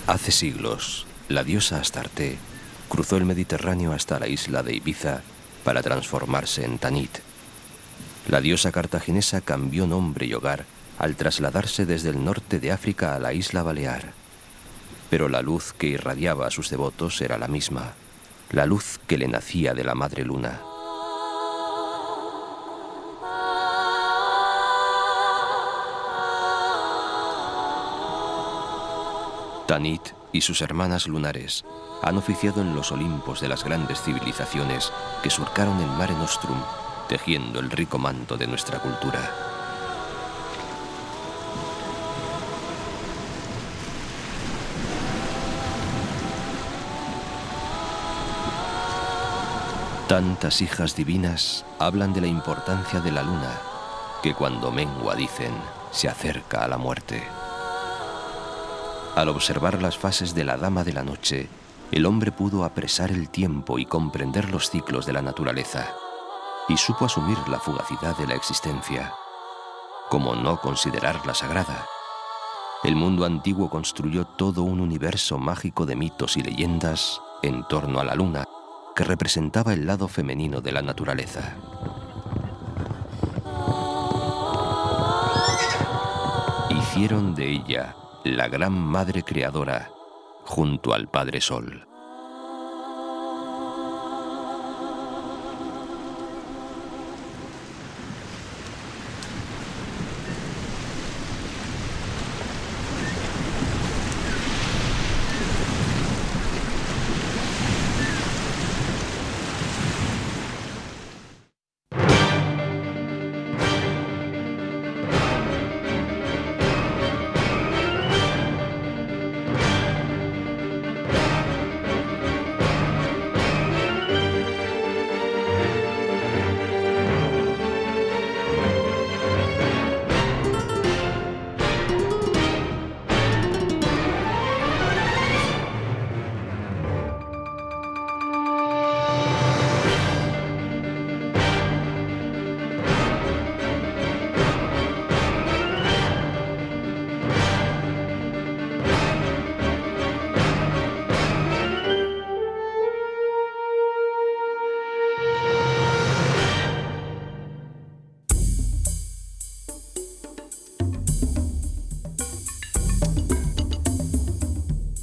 Hace siglos, la diosa Astarte cruzó el Mediterráneo hasta la isla de Ibiza para transformarse en Tanit. La diosa cartaginesa cambió nombre y hogar al trasladarse desde el norte de África a la isla Balear. Pero la luz que irradiaba a sus devotos era la misma, la luz que le nacía de la madre luna. Tanit y sus hermanas lunares han oficiado en los Olimpos de las grandes civilizaciones que surcaron el Mare Nostrum, tejiendo el rico manto de nuestra cultura. Tantas hijas divinas hablan de la importancia de la luna, que cuando mengua, dicen, se acerca a la muerte. Al observar las fases de la Dama de la Noche, el hombre pudo apresar el tiempo y comprender los ciclos de la naturaleza, y supo asumir la fugacidad de la existencia. ¿Cómo no considerarla sagrada? El mundo antiguo construyó todo un universo mágico de mitos y leyendas en torno a la luna, que representaba el lado femenino de la naturaleza. Hicieron de ella la gran madre creadora, junto al Padre Sol.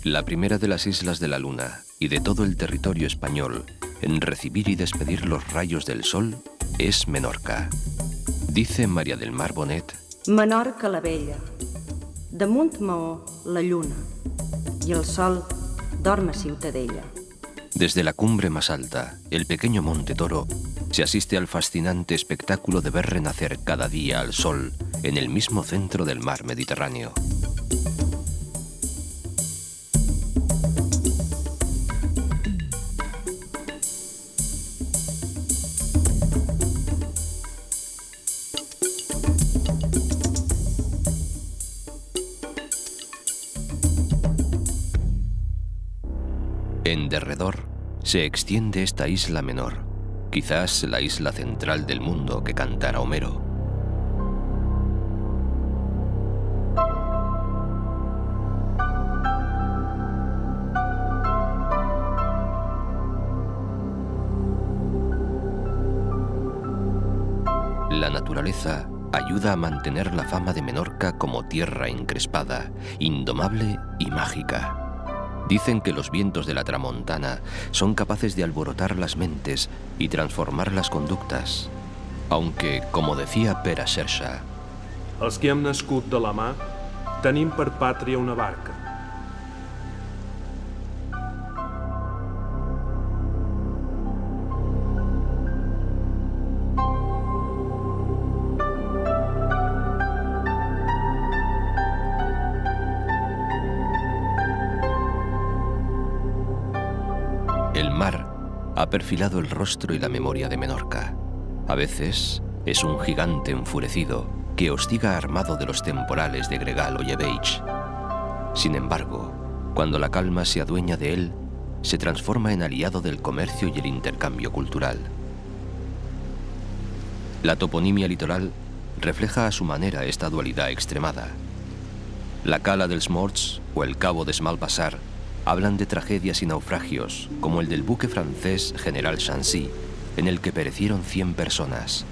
La primera de las islas de la Luna y de todo el territorio español en recibir y despedir los rayos del sol es Menorca. Dice María del Mar Bonet: Menorca la vella, damunt Maó la lluna, y el sol dorm a Ciutadella. Desde la cumbre más alta, el pequeño Monte Toro, se asiste al fascinante espectáculo de ver renacer cada día al sol en el mismo centro del mar Mediterráneo. En derredor se extiende esta isla menor, quizás la isla central del mundo que cantara Homero. La naturaleza ayuda a mantener la fama de Menorca como tierra encrespada, indomable y mágica. Dicen que los vientos de la tramontana son capaces de alborotar las mentes y transformar las conductas. Aunque, como decía Pere Xerxa, els que hem nascut de la mar tenim per pàtria una barca. el mar ha perfilado el rostro y la memoria de Menorca. A veces es un gigante enfurecido que hostiga armado de los temporales de Gregal o Llebeig. Sin embargo, cuando la calma se adueña de él, se transforma en aliado del comercio y el intercambio cultural. La toponimia litoral refleja a su manera esta dualidad extremada. La cala dels Morts o el Cabo de Smalbazar hablan de tragedias y naufragios, como el del buque francés General Chancy, en el que perecieron 100 personas.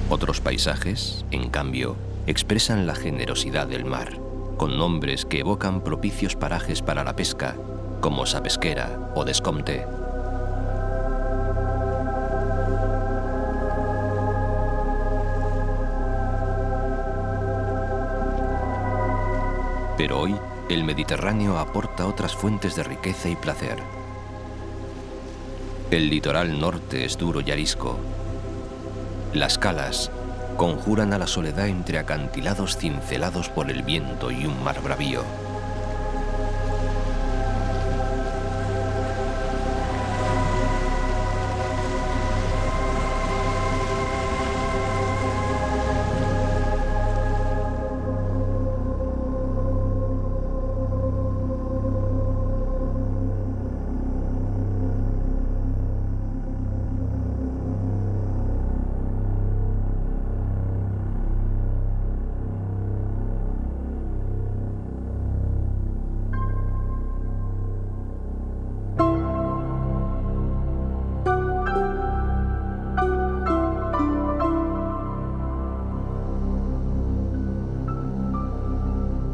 Otros paisajes, en cambio, expresan la generosidad del mar, con nombres que evocan propicios parajes para la pesca, como Sapesquera o Descompte. Pero hoy, el Mediterráneo aporta otras fuentes de riqueza y placer. El litoral norte es duro y arisco. Las calas conjuran a la soledad entre acantilados cincelados por el viento y un mar bravío.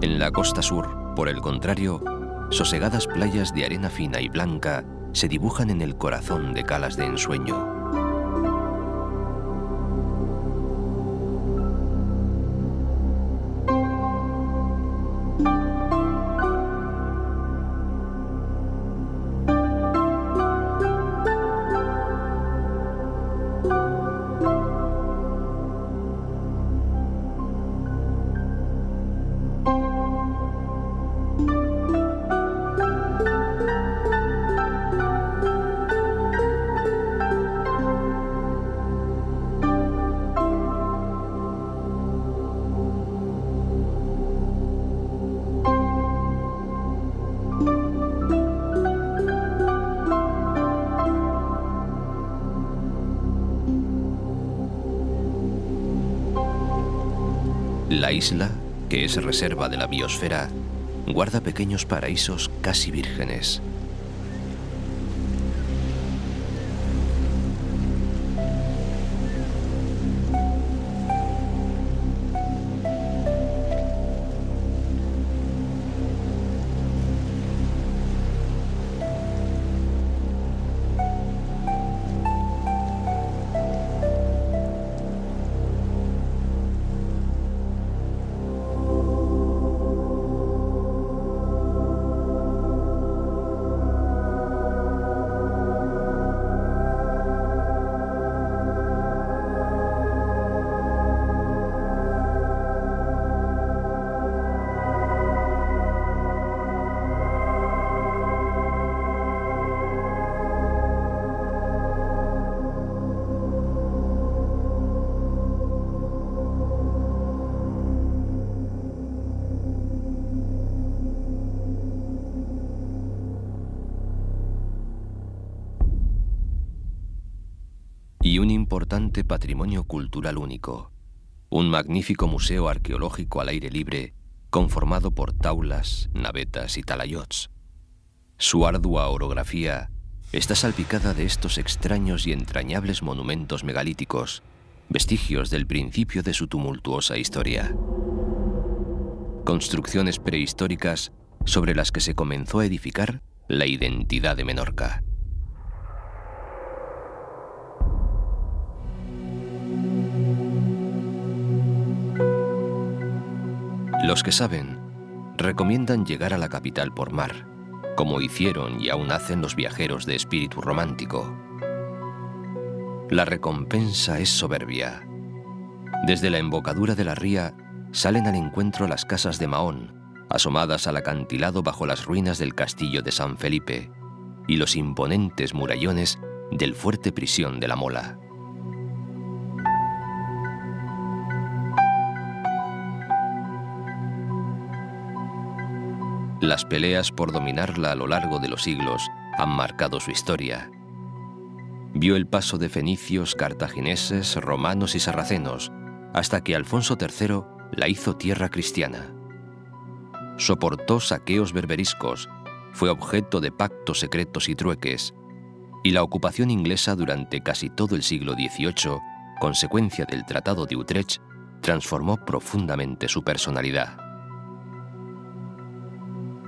En la costa sur, por el contrario, sosegadas playas de arena fina y blanca se dibujan en el corazón de calas de ensueño. La isla, que es reserva de la biosfera, guarda pequeños paraísos casi vírgenes. Y un importante patrimonio cultural único, un magnífico museo arqueológico al aire libre, conformado por taulas, navetas y talayots. Su ardua orografía está salpicada de estos extraños y entrañables monumentos megalíticos, vestigios del principio de su tumultuosa historia. Construcciones prehistóricas sobre las que se comenzó a edificar la identidad de Menorca. Los que saben recomiendan llegar a la capital por mar, como hicieron y aún hacen los viajeros de espíritu romántico. La recompensa es soberbia. Desde la embocadura de la ría salen al encuentro las casas de Mahón, asomadas al acantilado bajo las ruinas del castillo de San Felipe, y los imponentes murallones del fuerte prisión de la Mola. Las peleas por dominarla a lo largo de los siglos han marcado su historia. Vio el paso de fenicios, cartagineses, romanos y sarracenos, hasta que Alfonso III la hizo tierra cristiana. Soportó saqueos berberiscos, fue objeto de pactos secretos y trueques, y la ocupación inglesa durante casi todo el siglo XVIII, consecuencia del Tratado de Utrecht, transformó profundamente su personalidad.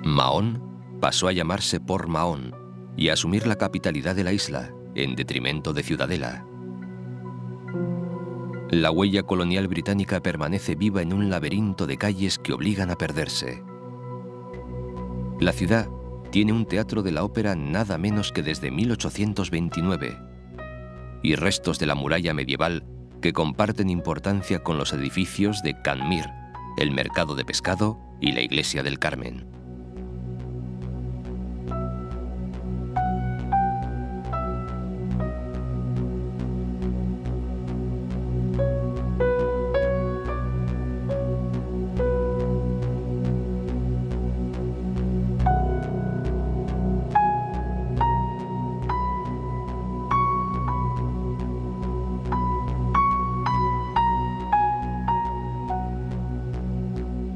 Mahón pasó a llamarse Port Mahón y a asumir la capitalidad de la isla, en detrimento de Ciudadela. La huella colonial británica permanece viva en un laberinto de calles que obligan a perderse. La ciudad tiene un teatro de la ópera nada menos que desde 1829 y restos de la muralla medieval que comparten importancia con los edificios de Can Mir, el mercado de pescado y la iglesia del Carmen.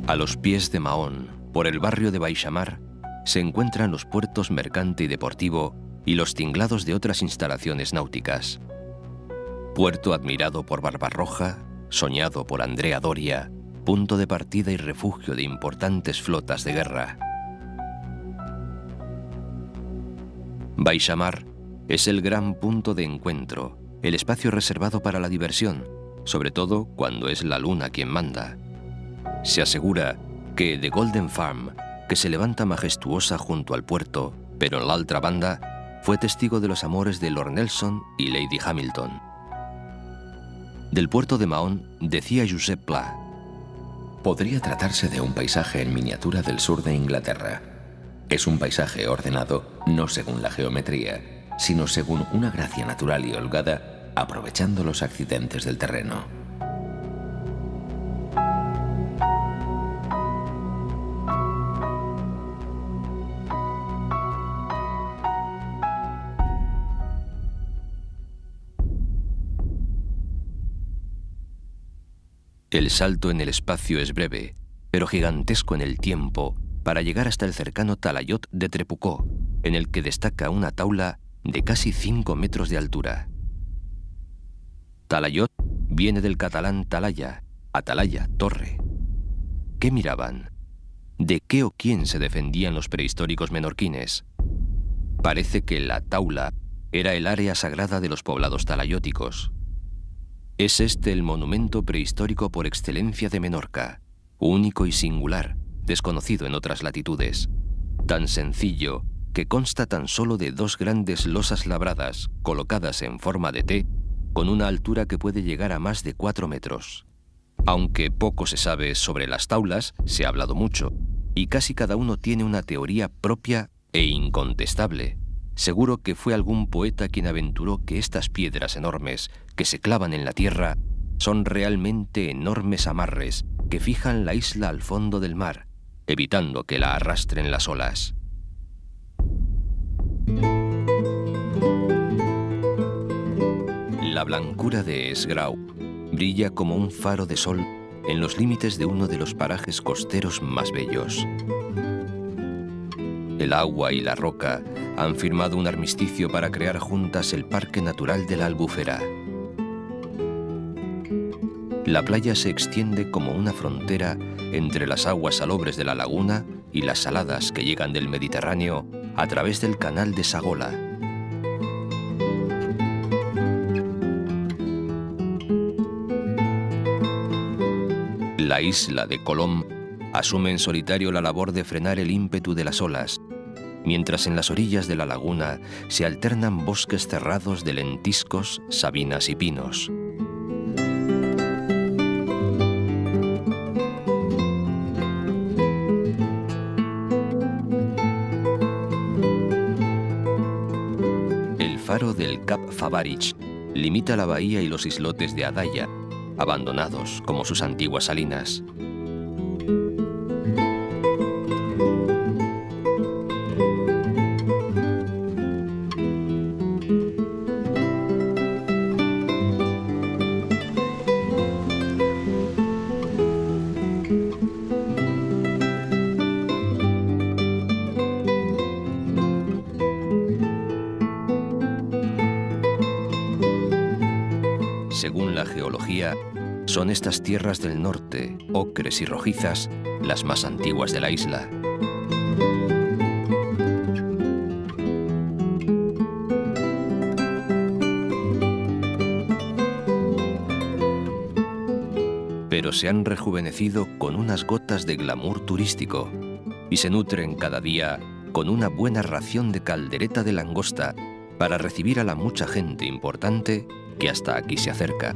A los pies de Mahón, por el barrio de Baixamar, se encuentran los puertos Mercante y Deportivo y los tinglados de otras instalaciones náuticas. Puerto admirado por Barbarroja, soñado por Andrea Doria, punto de partida y refugio de importantes flotas de guerra. Baixamar es el gran punto de encuentro, el espacio reservado para la diversión, sobre todo cuando es la luna quien manda. Se asegura que The Golden Farm, que se levanta majestuosa junto al puerto, pero en la otra banda, fue testigo de los amores de Lord Nelson y Lady Hamilton. Del puerto de Mahón decía Josep Pla: podría tratarse de un paisaje en miniatura del sur de Inglaterra. Es un paisaje ordenado no según la geometría, sino según una gracia natural y holgada, aprovechando los accidentes del terreno. El salto en el espacio es breve, pero gigantesco en el tiempo, para llegar hasta el cercano talayot de Trepucó, en el que destaca una taula de casi 5 metros de altura. Talayot viene del catalán talaya, atalaya, torre. ¿Qué miraban? ¿De qué o quién se defendían los prehistóricos menorquines? Parece que la taula era el área sagrada de los poblados talayóticos. Es este el monumento prehistórico por excelencia de Menorca, único y singular, desconocido en otras latitudes. Tan sencillo que consta tan solo de 2 grandes losas labradas, colocadas en forma de T, con una altura que puede llegar a más de 4 metros. Aunque poco se sabe sobre las taulas, se ha hablado mucho, y casi cada uno tiene una teoría propia e incontestable. Seguro que fue algún poeta quien aventuró que estas piedras enormes que se clavan en la tierra son realmente enormes amarres que fijan la isla al fondo del mar, evitando que la arrastren las olas. La blancura de Esgrau brilla como un faro de sol en los límites de uno de los parajes costeros más bellos. El agua y la roca han firmado un armisticio para crear juntas el Parque Natural de la Albufera. La playa se extiende como una frontera entre las aguas salobres de la laguna y las saladas que llegan del Mediterráneo a través del canal de Sagola. La isla de Colom asume en solitario la labor de frenar el ímpetu de las olas, mientras en las orillas de la laguna se alternan bosques cerrados de lentiscos, sabinas y pinos. El faro del Cap Favarich limita la bahía y los islotes de Adaya, abandonados como sus antiguas salinas. día, son estas tierras del norte, ocres y rojizas, las más antiguas de la isla. Pero se han rejuvenecido con unas gotas de glamour turístico y se nutren cada día con una buena ración de caldereta de langosta para recibir a la mucha gente importante que hasta aquí se acerca.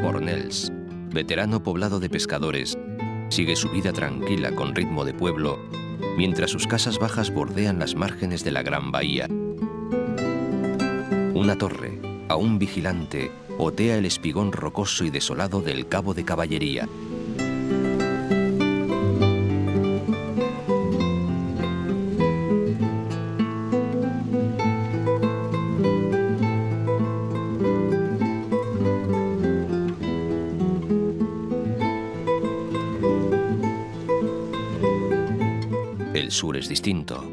Fornells, veterano poblado de pescadores, sigue su vida tranquila con ritmo de pueblo, mientras sus casas bajas bordean las márgenes de la gran bahía. Una torre, aún vigilante, otea el espigón rocoso y desolado del Cabo de Caballería. El sur es distinto.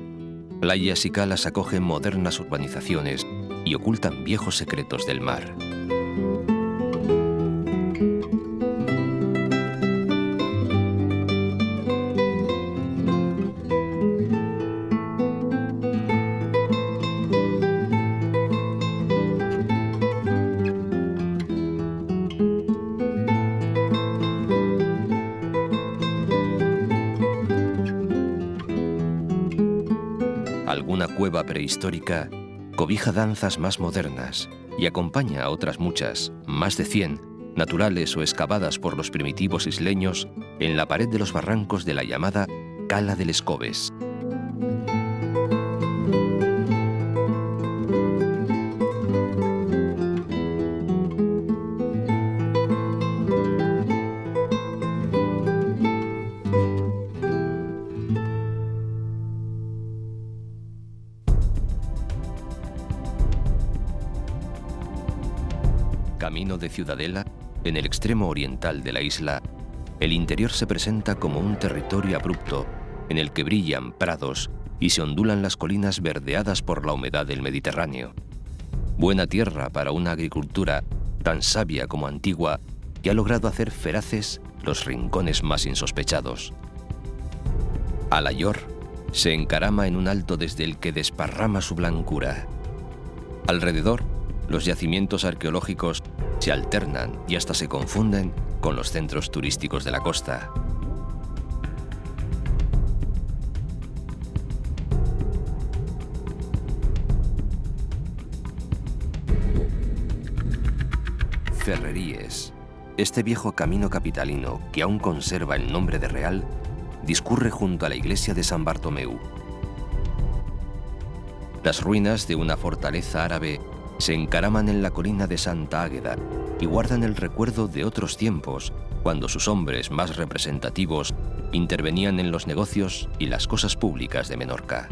Playas y calas acogen modernas urbanizaciones y ocultan viejos secretos del mar. Alguna cueva prehistórica cobija danzas más modernas y acompaña a otras muchas, más de 100, naturales o excavadas por los primitivos isleños en la pared de los barrancos de la llamada Cala del Escobes. Camino de Ciudadela, en el extremo oriental de la isla, el interior se presenta como un territorio abrupto en el que brillan prados y se ondulan las colinas verdeadas por la humedad del Mediterráneo. Buena tierra para una agricultura tan sabia como antigua que ha logrado hacer feraces los rincones más insospechados. Alayor se encarama en un alto desde el que desparrama su blancura. Alrededor, los yacimientos arqueológicos se alternan y hasta se confunden con los centros turísticos de la costa. Ferreríes, este viejo camino capitalino que aún conserva el nombre de Real, discurre junto a la iglesia de San Bartomeu. Las ruinas de una fortaleza árabe se encaraman en la colina de Santa Águeda y guardan el recuerdo de otros tiempos, cuando sus hombres más representativos intervenían en los negocios y las cosas públicas de Menorca.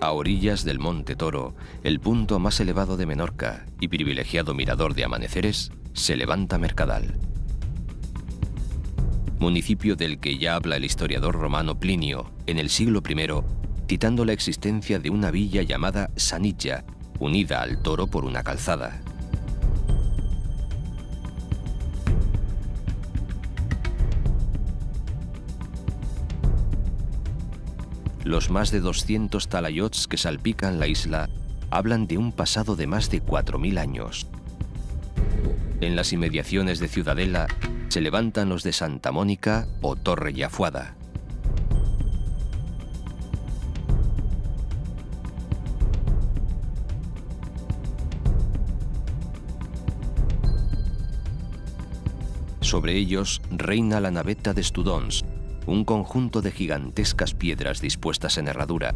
A orillas del Monte Toro, el punto más elevado de Menorca y privilegiado mirador de amaneceres, se levanta Mercadal. Municipio del que ya habla el historiador romano Plinio en el siglo I, citando la existencia de una villa llamada Sanilla, unida al Toro por una calzada. Los más de 200 talayots que salpican la isla hablan de un pasado de más de 4000 años. En las inmediaciones de Ciudadela se levantan los de Santa Mónica o Torre Yafuada. Sobre ellos reina la naveta de Estudons, un conjunto de gigantescas piedras dispuestas en herradura.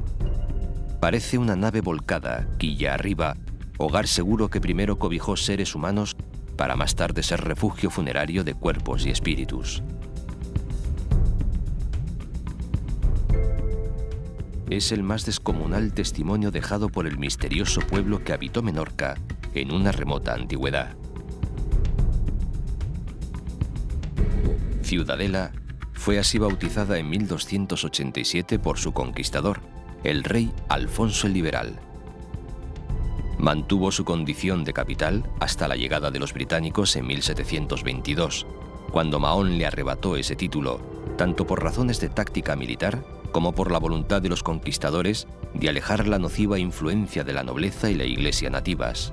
Parece una nave volcada, quilla arriba, hogar seguro que primero cobijó seres humanos para más tarde ser refugio funerario de cuerpos y espíritus. Es el más descomunal testimonio dejado por el misterioso pueblo que habitó Menorca en una remota antigüedad. Ciudadela fue así bautizada en 1287 por su conquistador, el rey Alfonso el Liberal. Mantuvo su condición de capital hasta la llegada de los británicos en 1722, cuando Mahón le arrebató ese título, tanto por razones de táctica militar como por la voluntad de los conquistadores de alejar la nociva influencia de la nobleza y la iglesia nativas.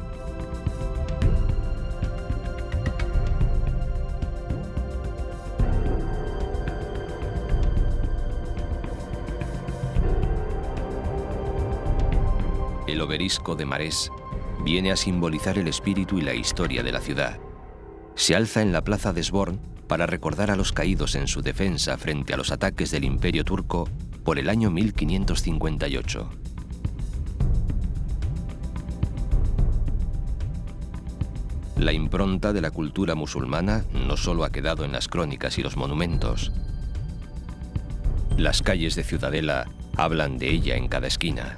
El obelisco de Marés viene a simbolizar el espíritu y la historia de la ciudad. Se alza en la plaza de Sborn para recordar a los caídos en su defensa frente a los ataques del Imperio turco por el año 1558. La impronta de la cultura musulmana no solo ha quedado en las crónicas y los monumentos. Las calles de Ciudadela hablan de ella en cada esquina.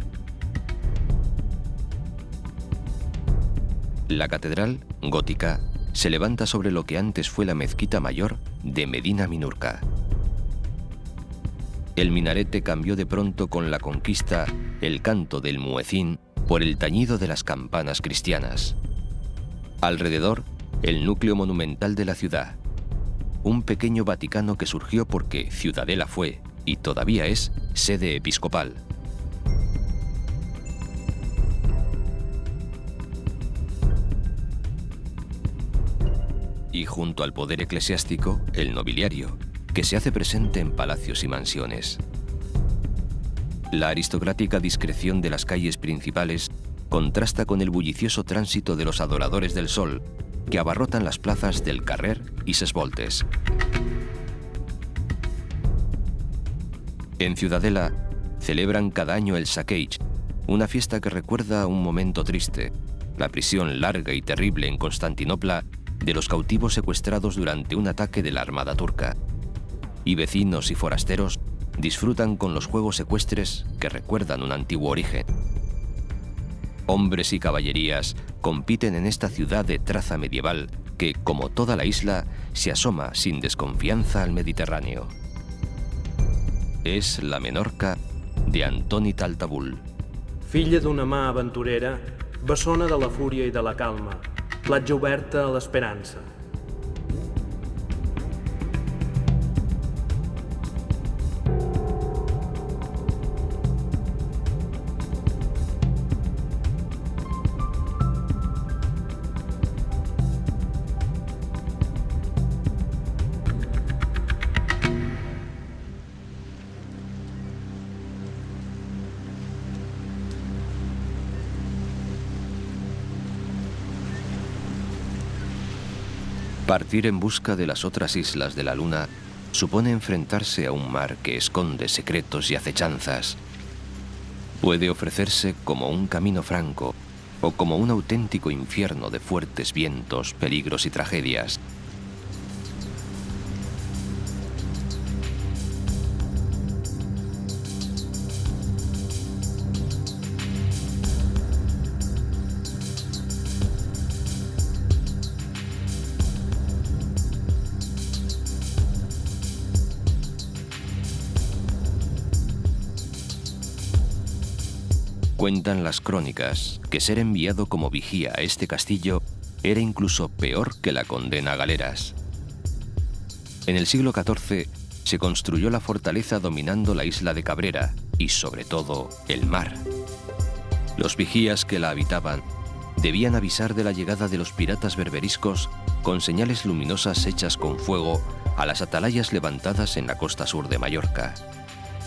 La catedral, gótica, se levanta sobre lo que antes fue la mezquita mayor de Medina Minurca. El minarete cambió de pronto con la conquista el canto del muecín por el tañido de las campanas cristianas. Alrededor, el núcleo monumental de la ciudad, un pequeño Vaticano que surgió porque Ciudadela fue, y todavía es, sede episcopal. Y junto al poder eclesiástico, el nobiliario, que se hace presente en palacios y mansiones. La aristocrática discreción de las calles principales contrasta con el bullicioso tránsito de los adoradores del sol, que abarrotan las plazas del Carrer y Ses Voltes. En Ciudadela celebran cada año el Saqueig, una fiesta que recuerda a un momento triste, la prisión larga y terrible en Constantinopla de los cautivos secuestrados durante un ataque de la Armada turca. Y vecinos y forasteros disfrutan con los juegos ecuestres que recuerdan un antiguo origen. Hombres y caballerías compiten en esta ciudad de traza medieval que, como toda la isla, se asoma sin desconfianza al Mediterráneo. És la Menorca de Antoni Taltabull. Filla d'una mà aventurera, bessona de la fúria i de la calma, platja oberta a l'esperança. Partir en busca de las otras islas de la luna supone enfrentarse a un mar que esconde secretos y acechanzas. Puede ofrecerse como un camino franco o como un auténtico infierno de fuertes vientos, peligros y tragedias. Cuentan las crónicas que ser enviado como vigía a este castillo era incluso peor que la condena a galeras. En el siglo XIV se construyó la fortaleza dominando la isla de Cabrera y, sobre todo, el mar. Los vigías que la habitaban debían avisar de la llegada de los piratas berberiscos con señales luminosas hechas con fuego a las atalayas levantadas en la costa sur de Mallorca.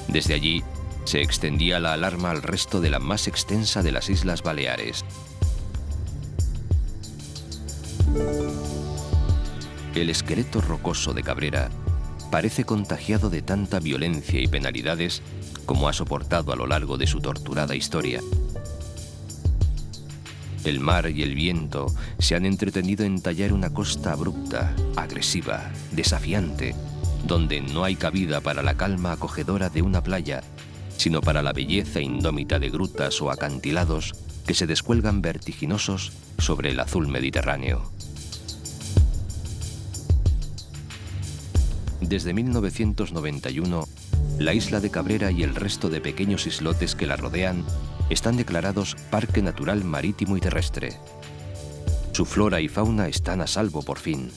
Desde allí se extendía la alarma al resto de la más extensa de las Islas Baleares. El esqueleto rocoso de Cabrera parece contagiado de tanta violencia y penalidades como ha soportado a lo largo de su torturada historia. El mar y el viento se han entretenido en tallar una costa abrupta, agresiva, desafiante, donde no hay cabida para la calma acogedora de una playa, sino para la belleza indómita de grutas o acantilados que se descuelgan vertiginosos sobre el azul Mediterráneo. Desde 1991, la isla de Cabrera y el resto de pequeños islotes que la rodean están declarados Parque Natural Marítimo y Terrestre. Su flora y fauna están a salvo por fin.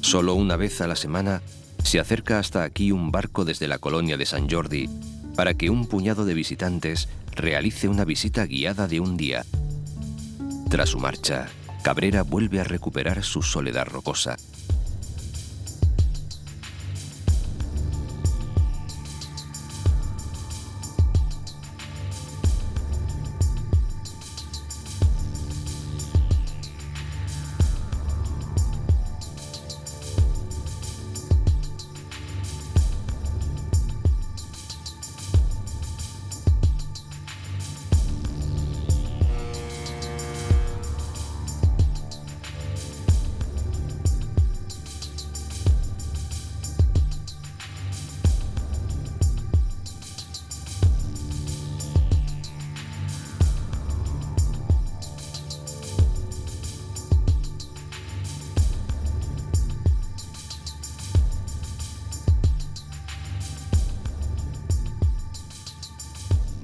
Solo una vez a la semana se acerca hasta aquí un barco desde la colonia de Sant Jordi para que un puñado de visitantes realice una visita guiada de un día. Tras su marcha, Cabrera vuelve a recuperar su soledad rocosa.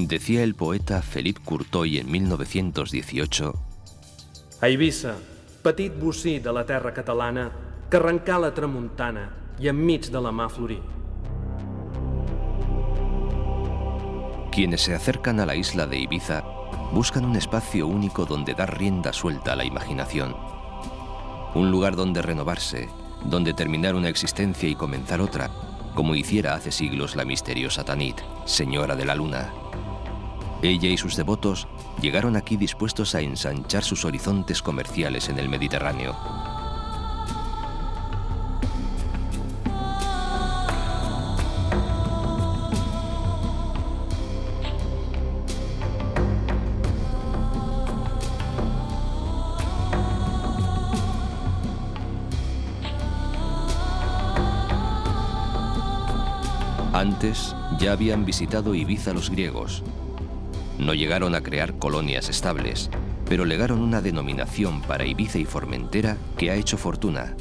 Decía el poeta Felip Courtoy en 1918: A Eivissa, petit bocí de la terra catalana, que arrencà la tramuntana i enmig de la mar florí. Quienes se acercan a la isla de Ibiza buscan un espacio único donde dar rienda suelta a la imaginación. Un lugar donde renovarse, donde terminar una existencia y comenzar otra, como hiciera hace siglos la misteriosa Tanit, señora de la luna. Ella y sus devotos llegaron aquí dispuestos a ensanchar sus horizontes comerciales en el Mediterráneo. Antes ya habían visitado Ibiza los griegos. No llegaron a crear colonias estables, pero legaron una denominación para Ibiza y Formentera que ha hecho fortuna: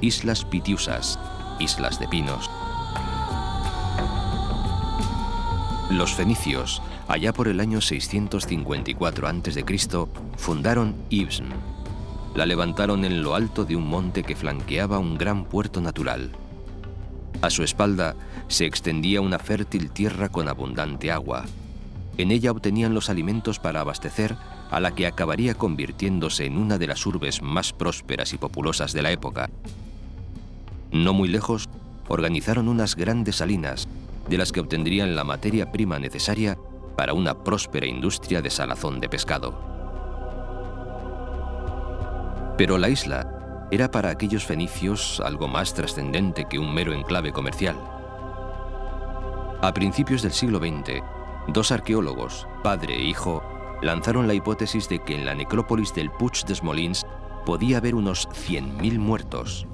Islas Pitiusas, islas de pinos. Los fenicios, allá por el año 654 a.C., fundaron Ibsm. La levantaron en lo alto de un monte que flanqueaba un gran puerto natural. A su espalda se extendía una fértil tierra con abundante agua. En ella obtenían los alimentos para abastecer a la que acabaría convirtiéndose en una de las urbes más prósperas y populosas de la época. No muy lejos, organizaron unas grandes salinas, de las que obtendrían la materia prima necesaria para una próspera industria de salazón de pescado. Pero la isla era para aquellos fenicios algo más trascendente que un mero enclave comercial. A principios del siglo XX, dos arqueólogos, padre e hijo, lanzaron la hipótesis de que en la necrópolis del Puig des Molins podía haber unos 100.000 muertos.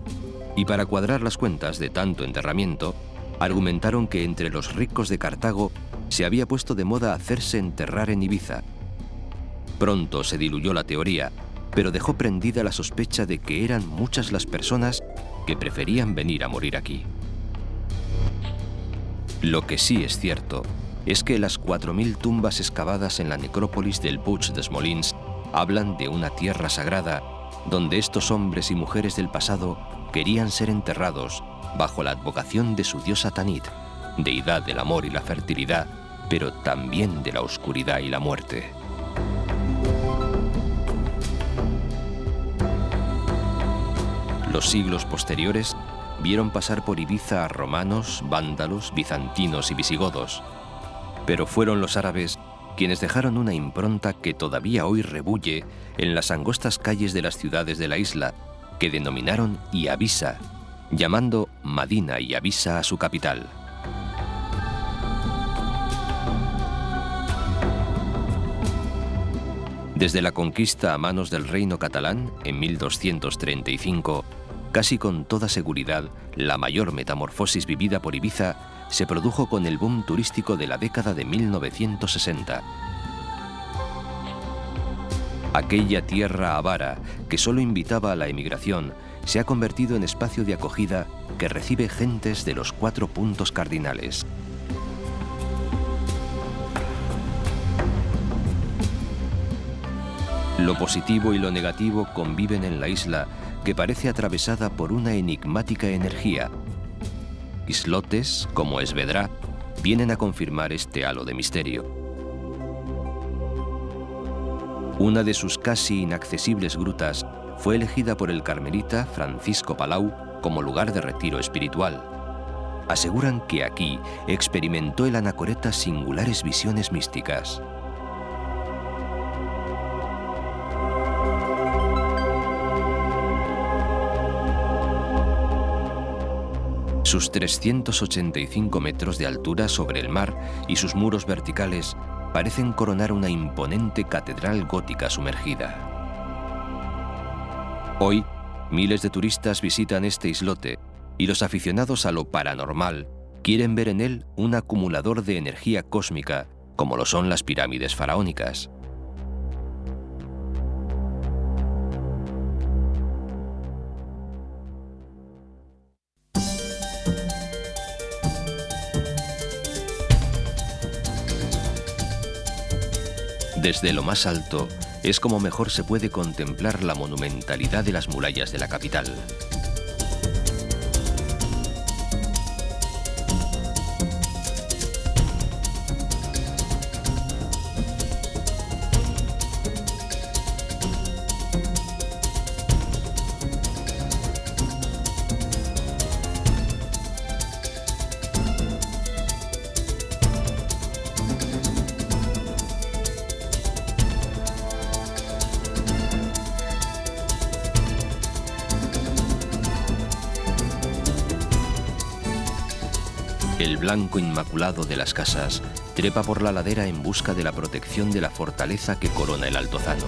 Y para cuadrar las cuentas de tanto enterramiento, argumentaron que entre los ricos de Cartago se había puesto de moda hacerse enterrar en Ibiza. Pronto se diluyó la teoría, pero dejó prendida la sospecha de que eran muchas las personas que preferían venir a morir aquí. Lo que sí es cierto es que las 4.000 tumbas excavadas en la necrópolis del Puig des Molins hablan de una tierra sagrada donde estos hombres y mujeres del pasado querían ser enterrados bajo la advocación de su diosa Tanit, deidad del amor y la fertilidad, pero también de la oscuridad y la muerte. Los siglos posteriores vieron pasar por Ibiza a romanos, vándalos, bizantinos y visigodos, pero fueron los árabes quienes dejaron una impronta que todavía hoy rebulle en las angostas calles de las ciudades de la isla, que denominaron Iavisa, llamando Madina y Avisa a su capital. Desde la conquista a manos del reino catalán en 1235, casi con toda seguridad, la mayor metamorfosis vivida por Ibiza se produjo con el boom turístico de la década de 1960. Aquella tierra avara que solo invitaba a la emigración se ha convertido en espacio de acogida que recibe gentes de los 4 puntos cardinales. Lo positivo y lo negativo conviven en la isla, que parece atravesada por una enigmática energía. Islotes, como Esvedra, vienen a confirmar este halo de misterio. Una de sus casi inaccesibles grutas fue elegida por el carmelita Francisco Palau como lugar de retiro espiritual. Aseguran que aquí experimentó el anacoreta singulares visiones místicas. Sus 385 metros de altura sobre el mar y sus muros verticales parecen coronar una imponente catedral gótica sumergida. Hoy, miles de turistas visitan este islote y los aficionados a lo paranormal quieren ver en él un acumulador de energía cósmica, como lo son las pirámides faraónicas. Desde lo más alto es como mejor se puede contemplar la monumentalidad de las murallas de la capital. El blanco inmaculado de las casas trepa por la ladera en busca de la protección de la fortaleza que corona el Altozano.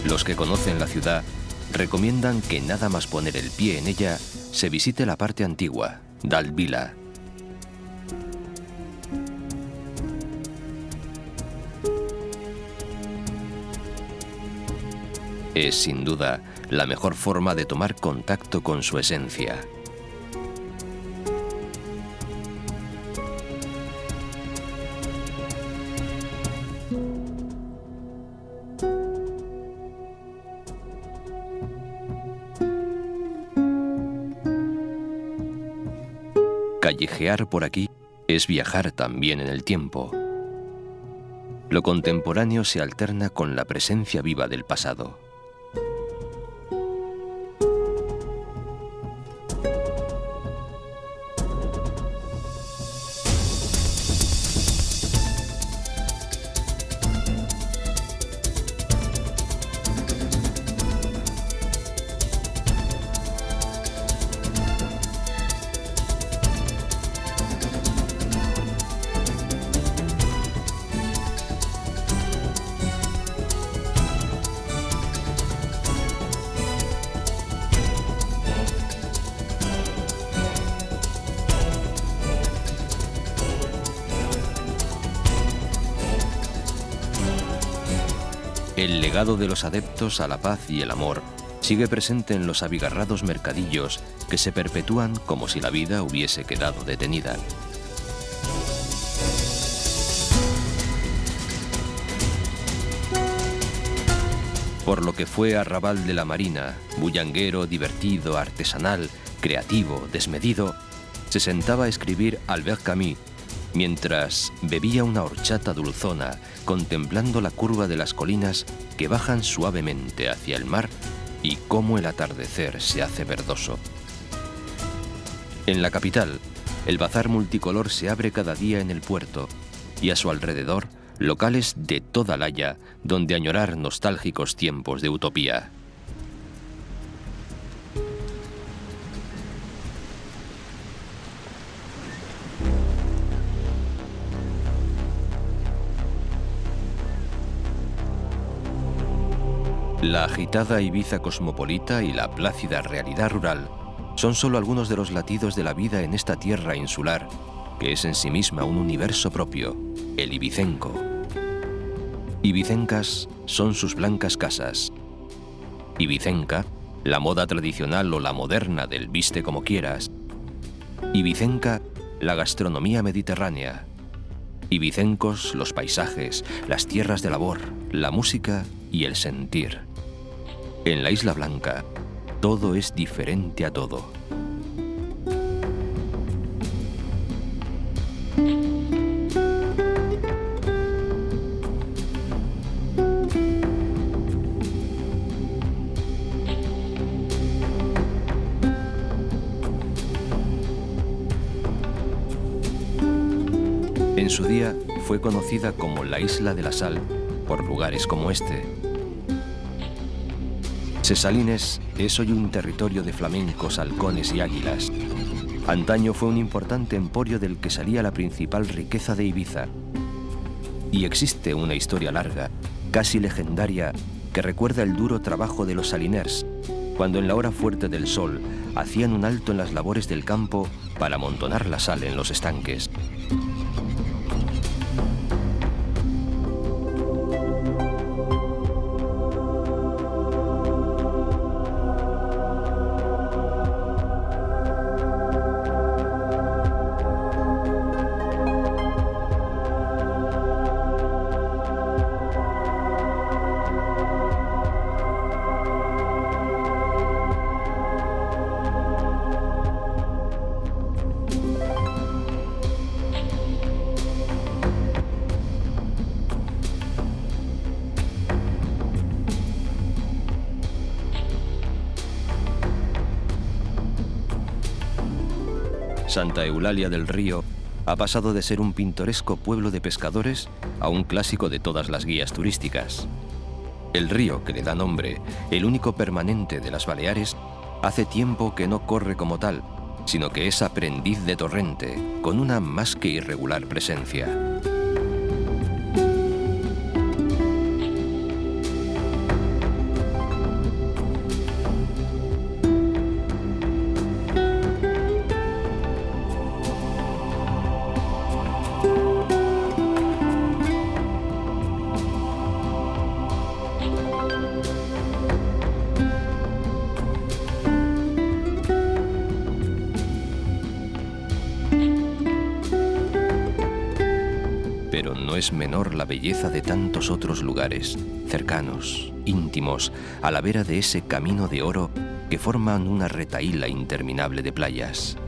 Los que conocen la ciudad recomiendan que nada más poner el pie en ella se visite la parte antigua, Dalt Vila. Es sin duda la mejor forma de tomar contacto con su esencia. Callejear por aquí es viajar también en el tiempo. Lo contemporáneo se alterna con la presencia viva del pasado. El legado de los adeptos a la paz y el amor sigue presente en los abigarrados mercadillos que se perpetúan como si la vida hubiese quedado detenida. Por lo que fue arrabal de la Marina, bullanguero, divertido, artesanal, creativo, desmedido, se sentaba a escribir Albert Camus, mientras bebía una horchata dulzona, contemplando la curva de las colinas que bajan suavemente hacia el mar y cómo el atardecer se hace verdoso. En la capital, el bazar multicolor se abre cada día en el puerto y a su alrededor locales de toda la Haya donde añorar nostálgicos tiempos de utopía. La agitada Ibiza cosmopolita y la plácida realidad rural son solo algunos de los latidos de la vida en esta tierra insular, que es en sí misma un universo propio, el ibicenco. Ibicencas son sus blancas casas. Ibicenca, la moda tradicional o la moderna del viste como quieras. Ibicenca, la gastronomía mediterránea. Ibicencos, los paisajes, las tierras de labor, la música y el sentir. En la Isla Blanca, todo es diferente a todo. En su día fue conocida como la Isla de la Sal por lugares como este. Sesalines es hoy un territorio de flamencos, halcones y águilas. Antaño fue un importante emporio del que salía la principal riqueza de Ibiza. Y existe una historia larga, casi legendaria, que recuerda el duro trabajo de los saliners, cuando en la hora fuerte del sol hacían un alto en las labores del campo para amontonar la sal en los estanques. Santa Eulalia del Río ha pasado de ser un pintoresco pueblo de pescadores a un clásico de todas las guías turísticas. El río que le da nombre, el único permanente de las Baleares, hace tiempo que no corre como tal, sino que es aprendiz de torrente, con una más que irregular presencia. Pero no es menor la belleza de tantos otros lugares, cercanos, íntimos, a la vera de ese camino de oro que forman una retahíla interminable de playas.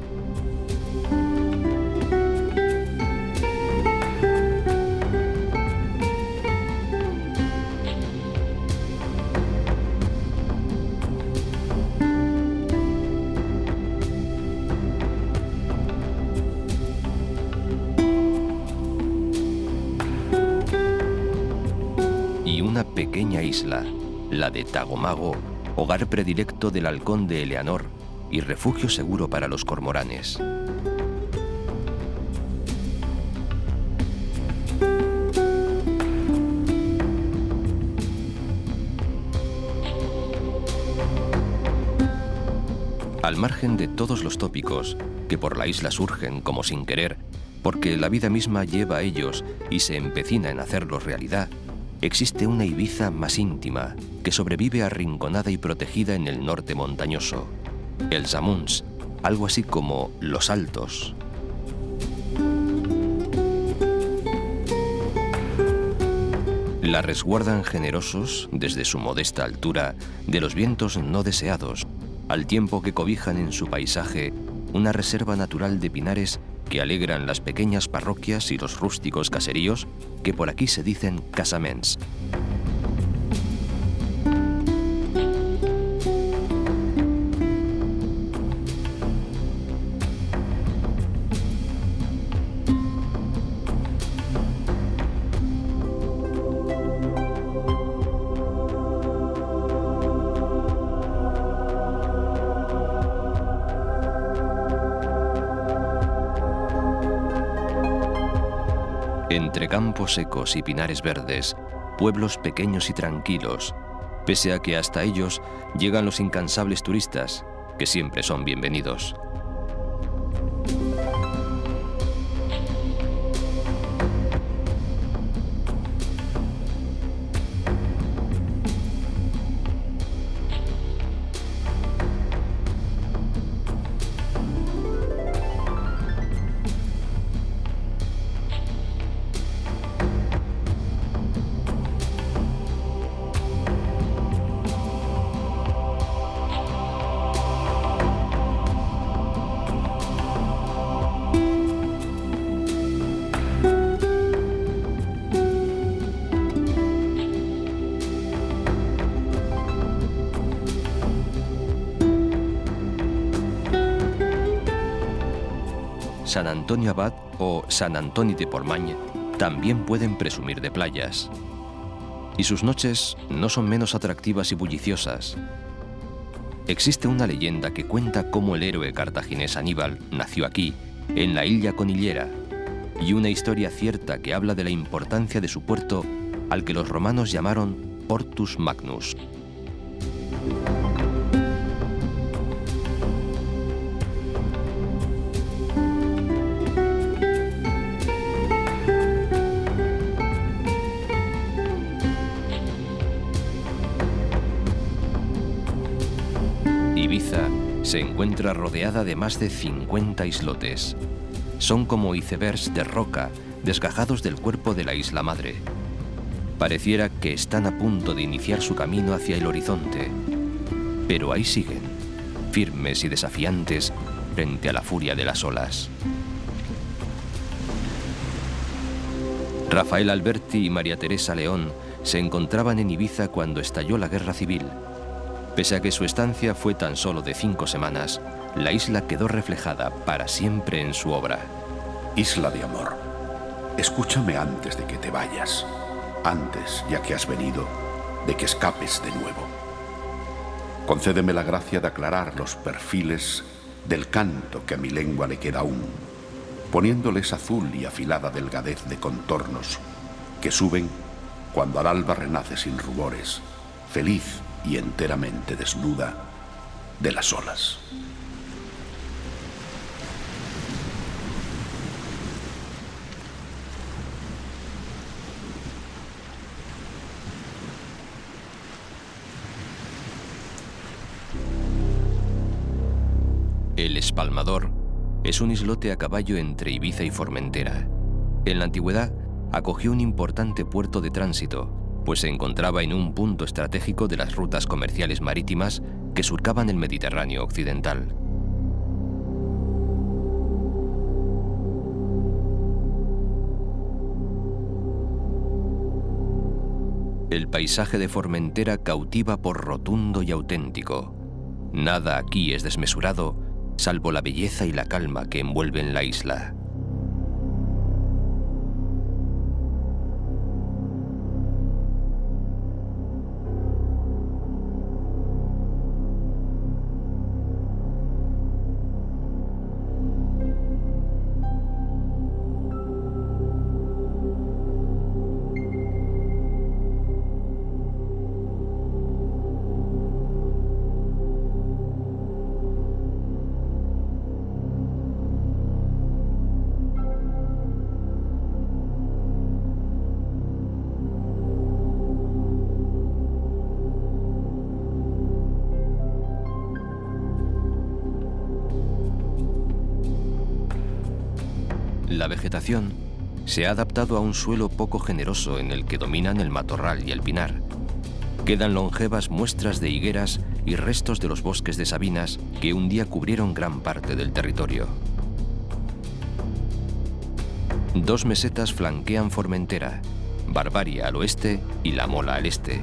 Pequeña isla, la de Tagomago, hogar predilecto del halcón de Eleanor y refugio seguro para los cormoranes. Al margen de todos los tópicos que por la isla surgen como sin querer, porque la vida misma lleva a ellos y se empecina en hacerlos realidad, existe una Ibiza más íntima que sobrevive arrinconada y protegida en el norte montañoso, el Zamuns, algo así como Los Altos. La resguardan generosos, desde su modesta altura, de los vientos no deseados, al tiempo que cobijan en su paisaje una reserva natural de pinares que alegran las pequeñas parroquias y los rústicos caseríos que por aquí se dicen casaments. Entre campos secos y pinares verdes, pueblos pequeños y tranquilos, pese a que hasta ellos llegan los incansables turistas, que siempre son bienvenidos. San Antonio Abad o San Antoni de Portmany también pueden presumir de playas. Y sus noches no son menos atractivas y bulliciosas. Existe una leyenda que cuenta cómo el héroe cartaginés Aníbal nació aquí, en la Illa Conillera, y una historia cierta que habla de la importancia de su puerto al que los romanos llamaron Portus Magnus. Ibiza se encuentra rodeada de más de 50 islotes. Son como icebergs de roca desgajados del cuerpo de la isla madre. Pareciera que están a punto de iniciar su camino hacia el horizonte, pero ahí siguen, firmes y desafiantes frente a la furia de las olas. Rafael Alberti y María Teresa León se encontraban en Ibiza cuando estalló la Guerra Civil. Pese a que su estancia fue tan solo de 5 semanas, la isla quedó reflejada para siempre en su obra. Isla de amor, escúchame antes de que te vayas, antes, ya que has venido, de que escapes de nuevo. Concédeme la gracia de aclarar los perfiles del canto que a mi lengua le queda aún, poniéndoles azul y afilada delgadez de contornos que suben cuando al alba renace sin rubores, feliz y enteramente desnuda de las olas. El Espalmador es un islote a caballo entre Ibiza y Formentera. En la antigüedad acogió un importante puerto de tránsito, pues se encontraba en un punto estratégico de las rutas comerciales marítimas que surcaban el Mediterráneo occidental. El paisaje de Formentera cautiva por rotundo y auténtico. Nada aquí es desmesurado, salvo la belleza y la calma que envuelven la isla. La vegetación se ha adaptado a un suelo poco generoso en el que dominan el matorral y el pinar. Quedan longevas muestras de higueras y restos de los bosques de sabinas que un día cubrieron gran parte del territorio. 2 mesetas flanquean Formentera, Barbaria al oeste y La Mola al este.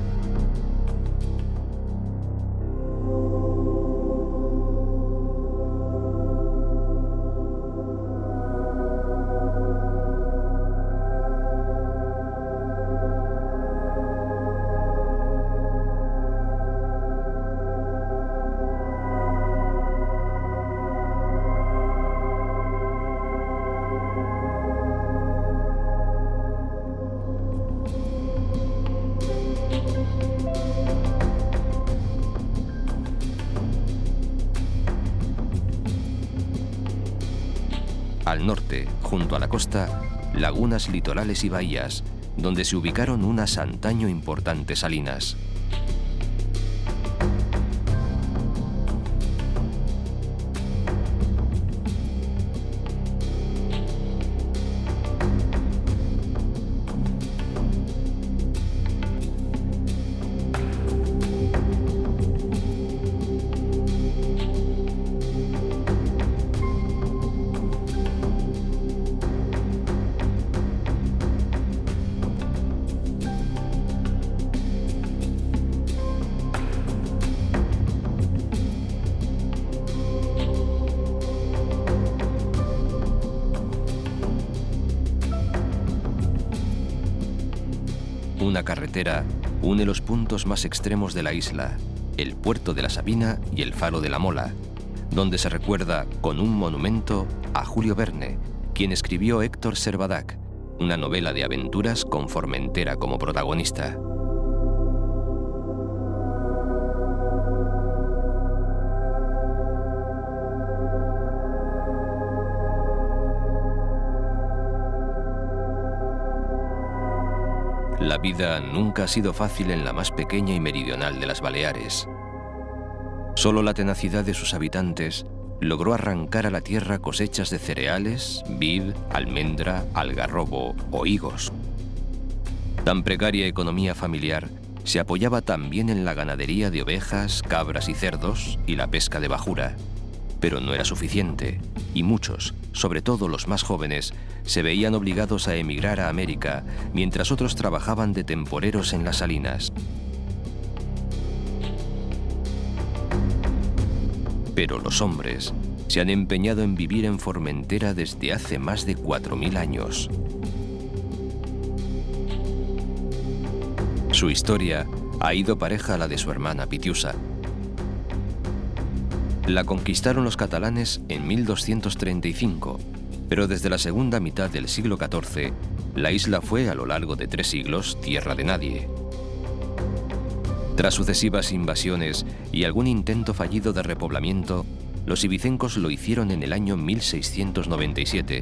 Al norte, junto a la costa, lagunas litorales y bahías, donde se ubicaron unas antaño importantes salinas. Una carretera une los puntos más extremos de la isla, el puerto de la Sabina y el faro de la Mola, donde se recuerda con un monumento a Julio Verne, quien escribió Héctor Servadac, una novela de aventuras con Formentera como protagonista. La vida nunca ha sido fácil en la más pequeña y meridional de las Baleares. Solo la tenacidad de sus habitantes logró arrancar a la tierra cosechas de cereales, vid, almendra, algarrobo o higos. Tan precaria economía familiar se apoyaba también en la ganadería de ovejas, cabras y cerdos y la pesca de bajura. Pero no era suficiente, y muchos, sobre todo los más jóvenes, se veían obligados a emigrar a América, mientras otros trabajaban de temporeros en las salinas. Pero los hombres se han empeñado en vivir en Formentera desde hace más de 4000 años. Su historia ha ido pareja a la de su hermana Pitiusa. La conquistaron los catalanes en 1235, pero desde la segunda mitad del siglo XIV, la isla fue a lo largo de 3 siglos tierra de nadie. Tras sucesivas invasiones y algún intento fallido de repoblamiento, los ibicencos lo hicieron en el año 1697.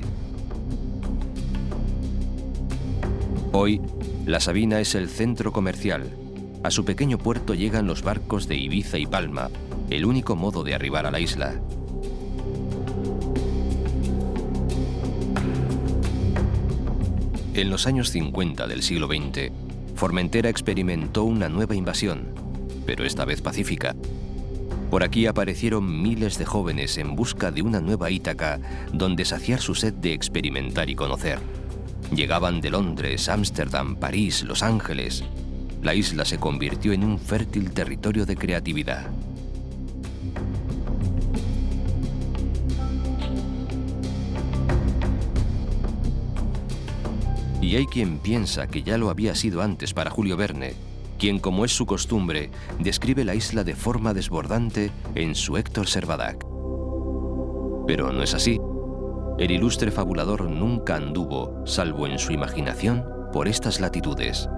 Hoy, la Sabina es el centro comercial. A su pequeño puerto llegan los barcos de Ibiza y Palma, el único modo de arribar a la isla. En los años 50 del siglo XX, Formentera experimentó una nueva invasión, pero esta vez pacífica. Por aquí aparecieron miles de jóvenes en busca de una nueva Ítaca donde saciar su sed de experimentar y conocer. Llegaban de Londres, Ámsterdam, París, Los Ángeles. La isla se convirtió en un fértil territorio de creatividad. Y hay quien piensa que ya lo había sido antes para Julio Verne, quien, como es su costumbre, describe la isla de forma desbordante en su Héctor Servadac. Pero no es así. El ilustre fabulador nunca anduvo, salvo en su imaginación, por estas latitudes.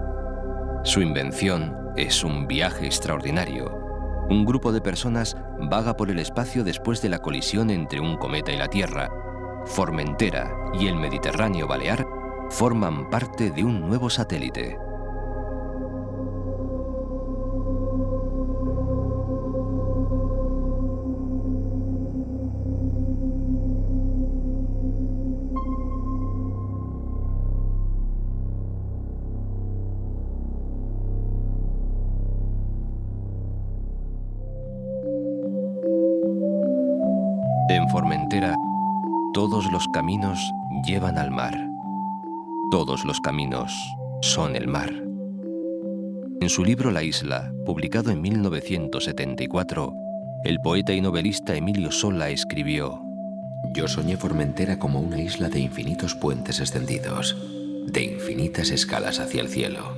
Su invención es un viaje extraordinario. Un grupo de personas vaga por el espacio después de la colisión entre un cometa y la Tierra. Formentera y el Mediterráneo Balear forman parte de un nuevo satélite. En Formentera, todos los caminos llevan al mar. Todos los caminos son el mar. En su libro La isla, publicado en 1974, el poeta y novelista Emilio Sola escribió: Yo soñé Formentera como una isla de infinitos puentes extendidos, de infinitas escalas hacia el cielo.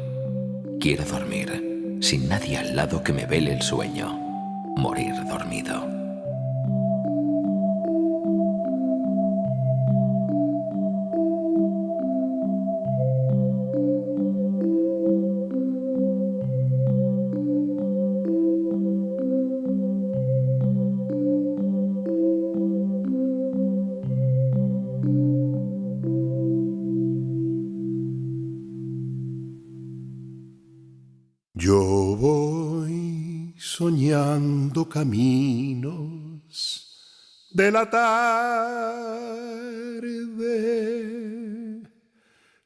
Quiero dormir, sin nadie al lado que me vele el sueño, morir dormido. Yo voy soñando caminos de la tarde,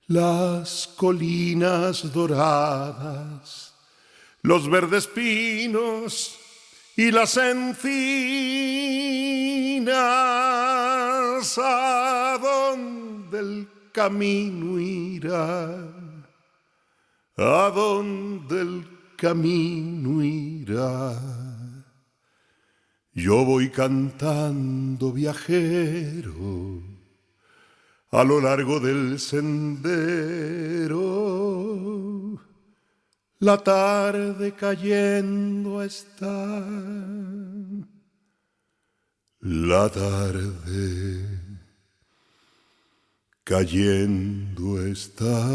las colinas doradas, los verdes pinos y las encinas, ¿a dónde el camino irá? ¿A dónde el camino irá? Yo voy cantando viajero a lo largo del sendero. La tarde cayendo está, la tarde cayendo está.